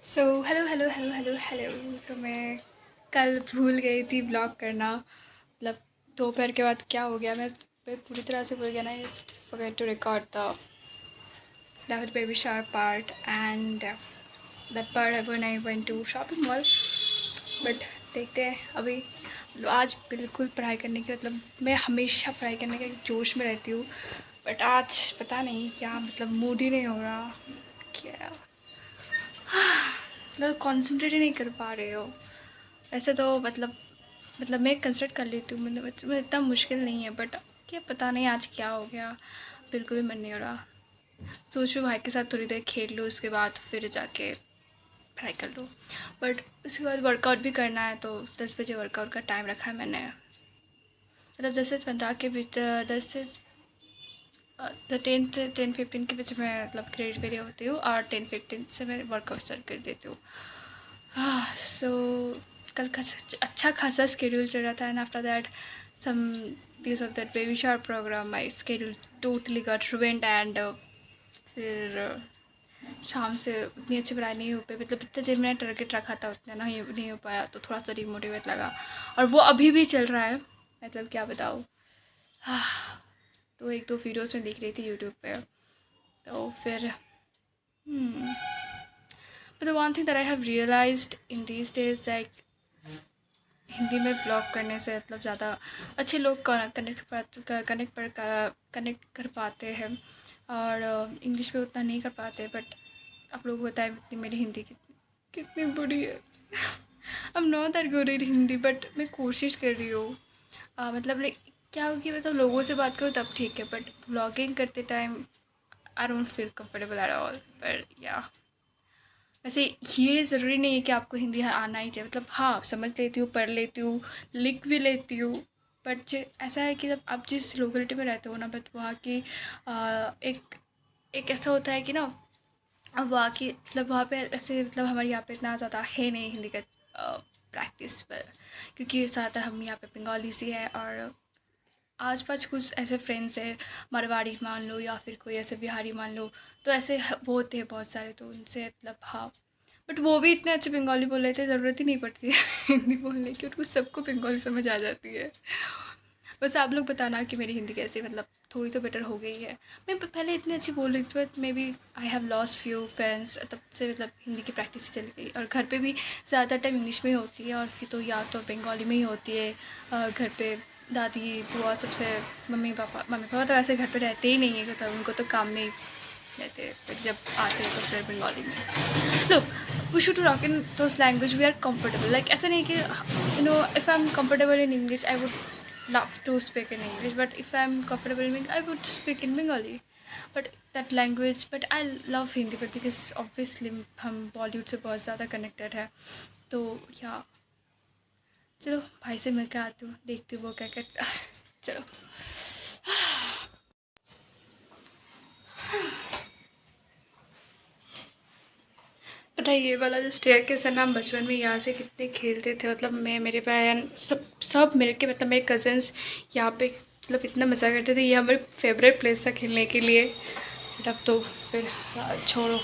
So hello hello hello hello hello. तो मैं कल भूल गई थी ब्लॉग करना। मतलब दोपहर के बाद क्या हो गया, मैं पूरी तरह से भूल गया ना। Just forget to record the that baby shower part and that part when I went to shopping mall. But देखते हैं अभी। आज बिल्कुल पढ़ाई करने की, मतलब मैं हमेशा पढ़ाई करने के जोश में रहती हूँ, बट आज पता नहीं क्या, मतलब मूड ही नहीं हो रहा क्या। मतलब कंसंट्रेट ही नहीं कर पा रहे हो। वैसे तो मतलब मैं कंसंट्रेट कर लेती हूँ, मतलब इतना मुश्किल नहीं है, बट क्या पता नहीं आज क्या हो गया, बिल्कुल भी मन नहीं हो रहा। सोचो भाई के साथ थोड़ी देर खेल लूँ, उसके बाद फिर जाके पढ़ाई कर लूँ। बट उसके बाद वर्कआउट भी करना है, तो 10 बजे वर्कआउट का टाइम रखा है मैंने। मतलब 10 से 15 के बीच, 10 से 10 15 के बीच में मतलब क्रेडिट वेरी होती हूँ, और 10-15 से मैं वर्कआउट स्टार्ट कर देती हूँ। हाँ, सो कल का अच्छा खासा स्केड्यूल चल रहा था, and after that some because of that baby shower program my schedule totally got ruined. And फिर शाम से उतनी अच्छी पढ़ाई नहीं हो पाई, मतलब इतना जो मैंने टारगेट रखा था उतना नहीं हो पाया, तो थोड़ा सा डिमोटिवेट लगा। और वो अभी भी चल रहा है, मतलब क्या बताऊँ। हाँ, तो एक दो वीडियोस में देख रही थी यूट्यूब पे, तो फिर but the one thing that I have realized in these days, like Hindi में ब्लॉग करने से मतलब ज़्यादा अच्छे लोग कनेक्ट कर पाते हैं, और इंग्लिश में उतना नहीं कर पाते। बट आप लोग बताएं मेरी हिंदी कितनी बुरी है। I am not that good in Hindi, but मैं कोशिश कर रही हूँ। मतलब लाइक क्या हो कि मतलब लोगों से बात करूँ तब ठीक है, बट ब्लॉगिंग करते time I don't feel comfortable at all. पर या वैसे ये ज़रूरी नहीं है कि आपको हिंदी आना ही चाहिए, मतलब हाँ समझ लेती हूँ, पढ़ लेती हूँ, लिख भी लेती हूँ। बट ऐसा है कि जब आप जिस लोकेलिटी में रहते हो ना, बट वहाँ की एक एक ऐसा होता है कि ना, अब वहाँ की मतलब वहाँ पे ऐसे, मतलब हमारे यहाँ पे इतना ज़्यादा है नहीं हिंदी का प्रैक्टिस पर, क्योंकि ज़्यादा हम यहाँ पे बंगाली सी है। और आस पास कुछ ऐसे फ्रेंड्स हैं, मारवाड़ी मान लो या फिर कोई ऐसे बिहारी मान लो, तो ऐसे वो होते हैं बहुत सारे, तो उनसे मतलब हाँ। बट वो भी इतने अच्छे बंगाली बोल रहे थे, ज़रूरत ही नहीं पड़ती है हिंदी बोलने की, उनको सबको बंगाली समझ आ जाती है। बस आप लोग बताना कि मेरी हिंदी कैसी, मतलब थोड़ी तो बेटर हो गई है। मैं पहले इतनी अच्छी बोल रही थी, but maybe I have lost few friends, तब से मतलब हिंदी की प्रैक्टिस चली गई। और घर पे भी ज़्यादातर टाइम इंग्लिश में ही होती है, और फिर तो या तो बंगाली में ही होती है। घर पे दादी बुआ सबसे, मम्मी पापा तो ऐसे घर पे रहते ही नहीं है, तो उनको तो काम में ही रहते हैं, फिर जब आते हैं तो फिर बंगाली में। Look, we should talk in those language we are comfortable, like ऐसा नहीं कि if I am comfortable in English I would love to speak in English, but if I'm comfortable in English, I would speak in Bengali. But that language, but I love Hindi, but because obviously हम बॉलीवुड से बहुत ज़्यादा connected है, तो या चलो भाई से मिल के आती हूँ, देखती हूँ वो क्या कहता है। चलो। पता है ये वाला जो स्टेयर केस है ना, हम बचपन में यहाँ से कितने खेलते थे, मतलब मैं, मेरे बहन, सब सब मिल के, मतलब मेरे कज़न्स यहाँ पे मतलब इतना मज़ा करते थे। ये हमारे फेवरेट प्लेस था खेलने के लिए। बट अब तो फिर छोड़ो,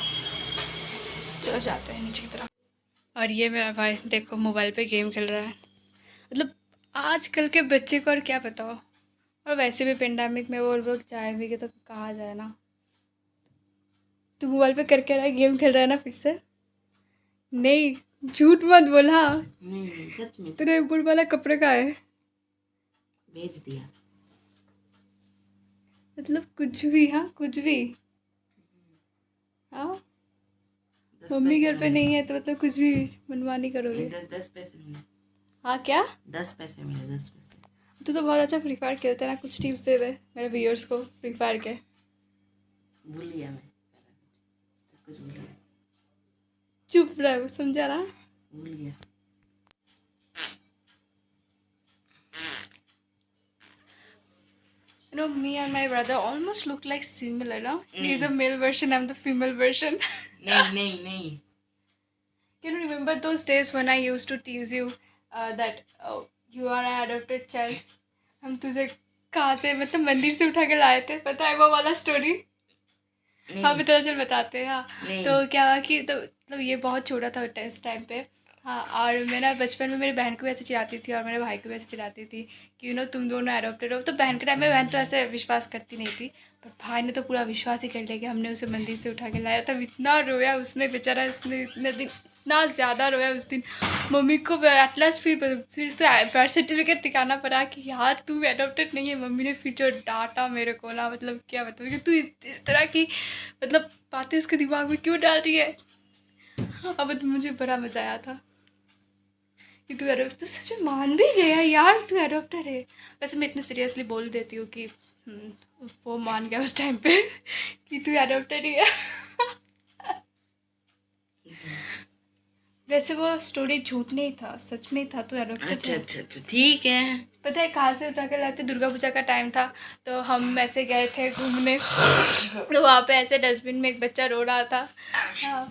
चलो जाते हैं नीचे की तरफ। और ये मेरा भाई देखो मोबाइल पे गेम खेल रहा है, मतलब आजकल के बच्चे को और क्या बताओ। और वैसे भी पेंडेमिक में वो लोग जाए भी कि तो कहाँ जाए ना। तू मोबाइल पे करके रहा है, गेम खेल रहा है ना फिर से? नहीं, झूठ मत बोल। हाँ, नहीं नहीं सच में तेरे ऊपर वाला कपड़े का है, भेज दिया। मतलब कुछ भी, हाँ कुछ भी। हाँ, 10 मम्मी पैसे घर पे मिले। नहीं है तो मतलब कुछ भी मनमानी करोगे। 10 पैसे मिले। हाँ क्या? 10 पैसे मिले 10 पैसे। तू तो बहुत अच्छा फ्री फायर खेलता है ना, कुछ टिप्स दे दे मेरे व्यूअर्स को फ्री फायर के। भूल गया मैं कुछ भूल गया। चुप रहो, समझा ना? भूल गया। You know, me and my brother almost look like similar, no? He's a नहीं male version, I'm the female version. नहीं नहीं नहीं। Can you remember those days when I used to tease you that you are an adopted child? हम तुझे कहाँ से, मतलब मंदिर से उठा के लाए थे, पता है वो वाला स्टोरी? नहीं। हाँ पता चल बताते हैं। हाँ नहीं। तो क्या हुआ कि तो मतलब ये बहुत छोटा था उस टाइम पे। हाँ और मैं ना बचपन में मेरी बहन को भी ऐसे चिढ़ाती थी और मेरे भाई को भी ऐसे चिढ़ाती थी कि तुम दोनों एडॉप्टेड हो। तो बहन के टाइम में बहन तो ऐसे विश्वास करती नहीं थी, पर भाई ने तो पूरा विश्वास ही कर लिया कि हमने उसे मंदिर से उठा के लाया। तब इतना रोया उसने बेचारा, उसने इतने दिन इतना ज़्यादा रोया उस दिन। मम्मी को एट लास्ट फिर उसको बर्थ सर्टिफिकेट दिखाना पड़ा कि यार तू एडॉप्टेड नहीं है। मम्मी ने फिर जो डांटा मेरे को ना, मतलब क्या बताऊँ कि तू इस तरह की मतलब बातें उसके दिमाग में क्यों डाल रही है। अब तो मुझे बड़ा मज़ा आया था कि तू एडोप्ट, तू सच में मान भी गया यार तू एडोप्टेड है। वैसे मैं इतने सीरियसली बोल देती हूँ कि वो मान गया उस टाइम पे कि तू एडोप्टेड ही है। वैसे वो स्टोरी झूठ नहीं था, सच में था, तू एडोप्टेड अच्छा है। अच्छा अच्छा ठीक है। पता है कहाँ से उठा के लाते? दुर्गा पूजा का टाइम था तो हम ऐसे गए थे घूमने, तो वहाँ पे ऐसे डस्टबिन में एक बच्चा रो रहा था। हाँ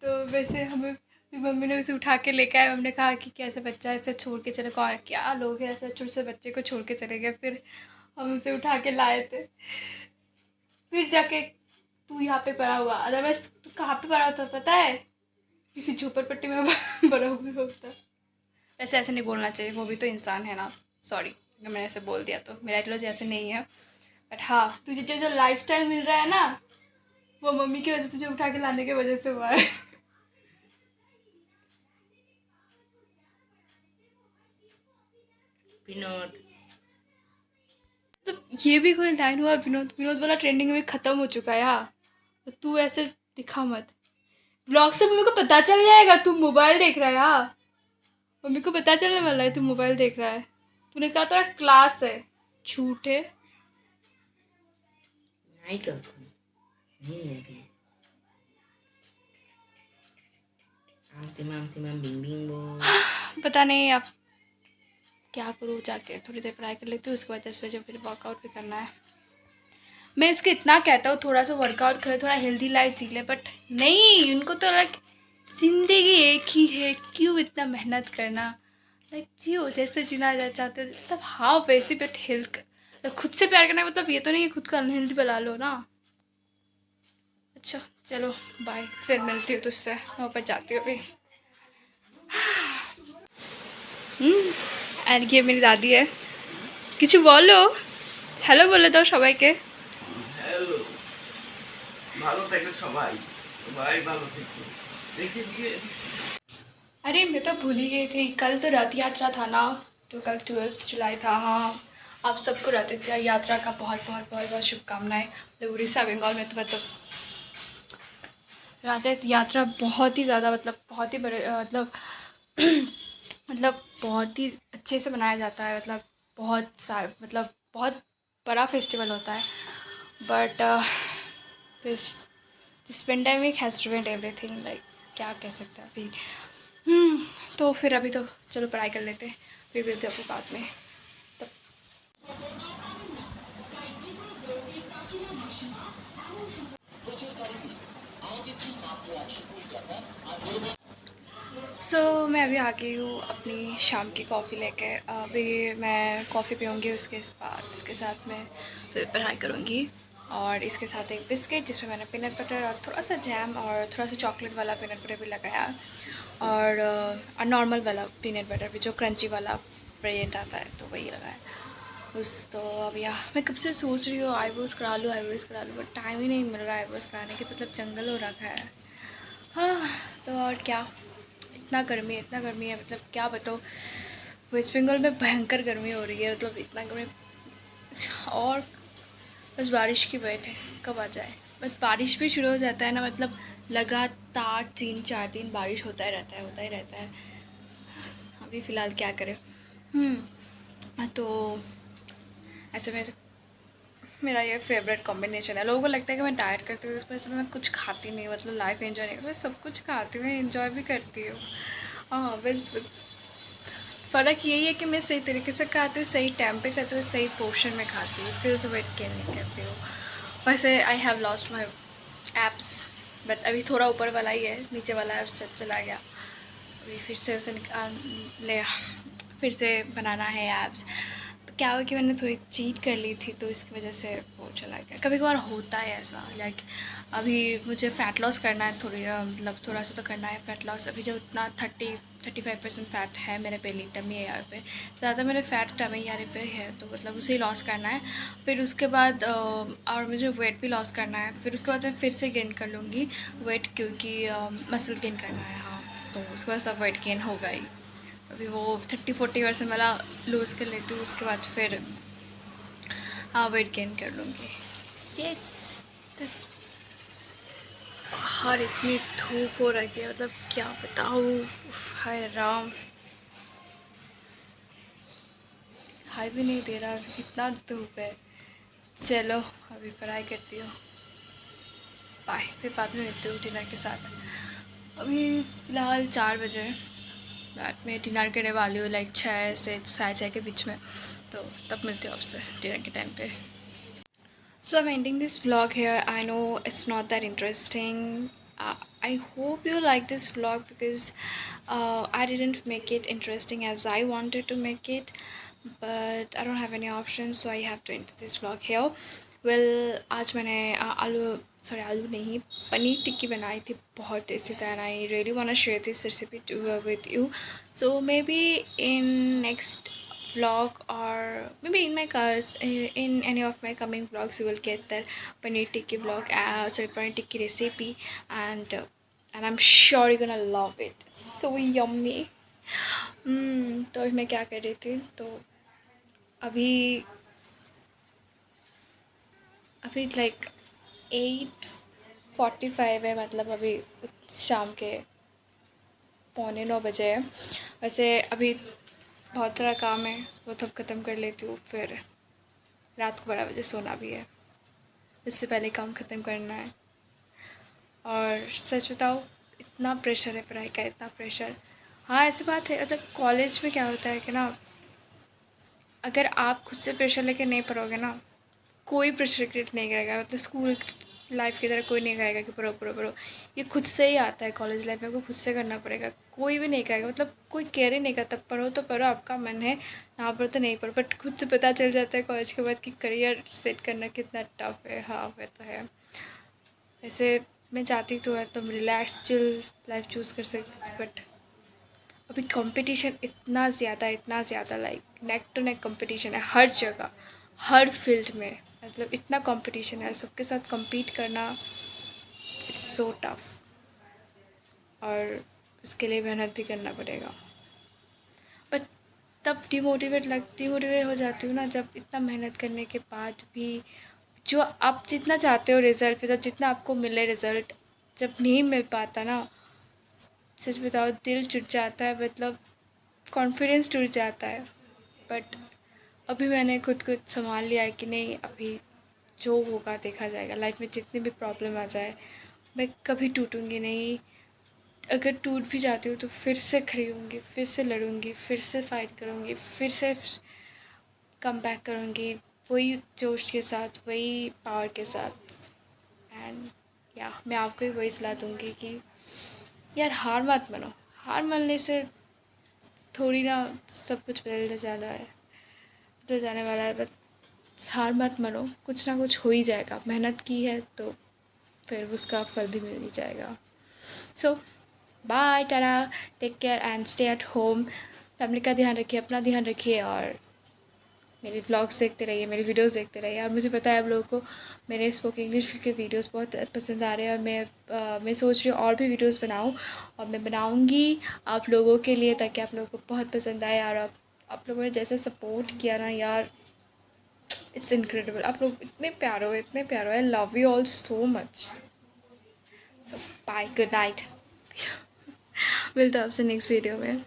तो वैसे हमें फिर मम्मी ने उसे उठा के लेके आए। हमने कहा कि कैसे बच्चा ऐसे छोड़ के चले, कौन क्या लोग हैं ऐसे छोटे से बच्चे को छोड़ के चले गए। फिर हम उसे उठा के लाए थे। फिर जाके तू यहाँ पे पड़ा हुआ, अदरवाइज तू कहाँ पे पड़ा होता पता है? किसी झोपड़पट्टी में पड़ा हुआ होता। वैसे ऐसे नहीं बोलना चाहिए, वो भी तो इंसान है ना। सॉरी अगर मैंने ऐसे बोल दिया, तो मेरा आइडियोलॉजी ऐसे नहीं है। बट हाँ तुझे जो लाइफस्टाइल मिल रहा है ना, वो मम्मी की वजह से, तुझे उठा के लाने की वजह से हुआ है। विनोद। तो ये भी कोई लाइन हुआ? विनोद विनोद वाला ट्रेंडिंग में ख़त्म हो चुका है यार। तो तू ऐसे दिखा मत, ब्लॉग से मम्मी को पता चल जाएगा तू मोबाइल देख रहा है। यार मम्मी को पता चलने वाला है तू मोबाइल देख रहा है। तूने कहा तेरा क्लास है, झूठे। नहीं तो नहीं है अभी। आम सिमाम बिंग बिंग बो। पता नहीं अब क्या करूँ, जाके थोड़ी देर पढ़ाई कर लेती हूँ, उसके बाद 10 बजे फिर वर्कआउट भी करना है। मैं इसको इतना कहता हूँ थोड़ा सा वर्कआउट करे, थोड़ा हेल्दी लाइफ जी ले, बट नहीं, उनको तो लाइक ज़िंदगी एक ही है, क्यों इतना मेहनत करना। लाइक जियो जैसे जीना चाहते हो, मतलब हाँ वैसे, बट हेल्थ खुद से प्यार करना मतलब ये तो नहीं है खुद का अनहेल्दी बना लो ना। अच्छा चलो बाय, फिर मिलती हूँ तुझसे, मैं ऊपर जाती हूँ अभी। আর ये मेरी दादी है, কিছু বলো, হ্যালো বলে দাও সবাইকে। হ্যালো, ভালো থেকো সবাই, সবাই ভালো থেকো। রেখে দিয়ে अरे मैं तो भूल ही गई थी, कल तो रथ यात्रा था ना, तो कल 12 जुलाई था। हाँ आप सबको रथ यात्रा का बहुत बहुत बहुत बहुत शुभकामनाएं। मतलब उड़ीसा बंगाल में तो मतलब रथ यात्रा बहुत ही ज़्यादा, मतलब बहुत ही बड़े मतलब बहुत ही अच्छे से मनाया जाता है। मतलब बहुत सारे, मतलब बहुत बड़ा फेस्टिवल होता है। But this pandemic has ruined everything, like क्या कह सकते हैं अभी। तो फिर अभी तो चलो पढ़ाई कर लेते हैं, फिर मिलते हैं आपको बाद में। मैं अभी आ गई हूँ अपनी शाम की कॉफ़ी लेके। अभी मैं कॉफ़ी पीऊँगी, उसके साथ मैं पढ़ाई करूँगी। और इसके साथ एक बिस्किट जिसमें मैंने पीनट बटर और थोड़ा सा जैम और थोड़ा सा चॉकलेट वाला पीनट बटर भी लगाया, और नॉर्मल वाला पीनट बटर भी जो क्रंची वाला वेरिएंट आता है तो वही लगाया। तो अब यहाँ मैं कब से सोच रही हूँ आईब्रोज़ करा लूँ बट टाइम ही नहीं मिल रहा है आईब्रोज़ कराने के, मतलब जंगल हो रखा है। हाँ तो और क्या, इतना गर्मी है, मतलब क्या बताओ, वेस्ट बंगाल में भयंकर गर्मी हो रही है, मतलब इतना गर्मी। और बस बारिश की वेट है कब आ जाए। बस बारिश भी शुरू हो जाता है ना, मतलब लगातार 3-4 दिन बारिश होता ही रहता है। अभी फ़िलहाल क्या करें। तो ऐसे में मेरा ये फेवरेट कॉम्बिनेशन है। लोगों को लगता है कि मैं डाइट करती हूँ, इस वजह से मैं कुछ खाती नहीं, मतलब लाइफ एंजॉय नहीं करती। मैं सब कुछ खाती हूँ, एंजॉय भी करती हूँ। हाँ बस फ़र्क यही है कि मैं सही तरीके से खाती हूँ, सही टाइम पे खाती हूँ, सही पोर्शन में खाती हूँ, इसकी वजह से वेट गेन नहीं करती हूँ। वैसे आई have lost my apps, but अभी थोड़ा ऊपर वाला ही है, नीचे वाला एप्स चला गया। अभी फिर से उसे निकाल ले, फिर से बनाना है एप्स। क्या हुआ कि मैंने थोड़ी चीट कर ली थी, तो इसकी वजह से वो चला गया। कभी कभार होता है ऐसा। लाइक अभी मुझे फ़ैट लॉस करना है, थोड़ी मतलब थोड़ा सा तो करना है फ़ैट लॉस। अभी जो उतना 35% फ़ैट है मेरे बेली टमी एरिया पे, ज़्यादा मेरे फ़ैट टमी एरिया पे है, तो मतलब उसे ही लॉस करना है। फिर उसके बाद और मुझे वेट भी लॉस करना है। फिर उसके बाद मैं फिर से गेन कर लूँगी वेट, क्योंकि मसल गेन करना है। हाँ, तो उसके बाद सब वेट गेन होगा ही। अभी वो 30-40% वाला लूज़ कर लेती हूँ, उसके बाद फिर हाँ वेट गेन कर लूँगी। यस। बाहर इतनी धूप हो रही है, मतलब क्या बताऊँ। हाय राम, हाई भी नहीं दे रहा, इतना धूप है। चलो अभी पढ़ाई करती हूँ, बाय। फिर बाद में मिलती हूँ डिनर के साथ। अभी फ़िलहाल 4 बजे, रात में डिनर करने वाली हूँ, लाइक 6 से 6:30 के बीच में, तो तब मिलती हूँ आपसे डिनर के टाइम पे। So I'm ending this vlog here. I know it's not that interesting. I hope you like this vlog because I didn't make it interesting as I wanted to make it, but I don't have any options, so I have to end this vlog here. Well, आज मैंने आलू नहीं, पनीर टिक्की बनाई थी, बहुत tasty था, and I really want to share this recipe with you. So maybe in next vlog, or maybe in any of my coming vlogs, you will get that paneer tikki vlog, paneer tikki recipe, and I'm sure you're gonna love it. It's so yummy. तो अभी मैं क्या कर रही थी, तो अभी अभी लाइक 8:45 है, मतलब अभी शाम के 8:45 बजे है। वैसे अभी बहुत सारा काम है, वो सब ख़त्म कर लेती हूँ, फिर रात को 12 बजे सोना भी है, इससे पहले काम ख़त्म करना है। और सच बताओ, इतना प्रेशर है पढ़ाई का, इतना प्रेशर। हाँ, ऐसी बात है, मतलब कॉलेज में क्या होता है कि ना, अगर आप खुद से प्रेशर लेके नहीं पढ़ोगे ना, कोई प्रेशर क्रिएट नहीं करेगा। मतलब स्कूल लाइफ की तरह कोई नहीं कहेगा कि पढ़ो पढ़ो पढ़ो, ये खुद से ही आता है। कॉलेज लाइफ में आपको खुद से करना पड़ेगा, कोई भी नहीं कहेगा। मतलब कोई केयर ही नहीं करता, पढ़ो तो पढ़ो, आपका मन है, ना पढ़ो तो नहीं पढ़ो। बट खुद से पता चल जाता है कॉलेज के बाद कि करियर सेट करना कितना टफ है। हाँ, वह तो है। वैसे मैं चाहती तो है तो रिलैक्स चिल लाइफ चूज़ कर सकती थी, बट अभी कंपटीशन इतना ज़्यादा, like neck to neck competition है हर जगह, हर फील्ड में। मतलब इतना कंपटीशन है, सबके साथ compete करना, इट्स सो टफ, और उसके लिए मेहनत भी करना पड़ेगा। बट तब डिमोटिवेट हो जाती हूँ ना, जब इतना मेहनत करने के बाद भी जो आप जितना चाहते हो रिज़ल्ट, मतलब जितना आपको मिले रिज़ल्ट, जब नहीं मिल पाता ना, सच बताओ दिल टूट जाता है, मतलब कॉन्फिडेंस टूट जाता है। बट अभी मैंने खुद को संभाल लिया है कि नहीं, अभी जो होगा देखा जाएगा। लाइफ में जितनी भी प्रॉब्लम आ जाए, मैं कभी टूटूंगी नहीं। अगर टूट भी जाती हूँ तो फिर से खड़ी होंगी, फिर से लड़ूंगी, फिर से फाइट करूँगी, फिर से कम बैक करूँगी, वही जोश के साथ, वही पावर के साथ। एंड या मैं आपको भी वही सलाह दूँगी कि यार हार मत मानो। हार मानने से थोड़ी ना सब कुछ बदल जाने वाला है। बस हार मत मानो, कुछ ना कुछ हो ही जाएगा। मेहनत की है तो फिर उसका फल भी मिल ही जाएगा। So bye, tata, take care and stay at home. Family का ध्यान रखिए, अपना ध्यान रखिए, और मेरे व्लॉग्स देखते रहिए, मेरी वीडियोस देखते रहिए। और मुझे पता है आप लोगों को मेरे स्पोकन इंग्लिश के वीडियोस बहुत पसंद आ रहे हैं, और मैं सोच रही हूँ और भी वीडियोस बनाऊँ, और मैं बनाऊँगी आप लोगों के लिए, ताकि आप लोगों को बहुत पसंद आए। और आप लोगों ने जैसे सपोर्ट किया ना यार, इट्स इनक्रेडिबल। आप लोग इतने प्यारे हो, इतने प्यारे हो। I love you all so much. So bye, good night. मिलते हैं आपसे नेक्स्ट वीडियो में।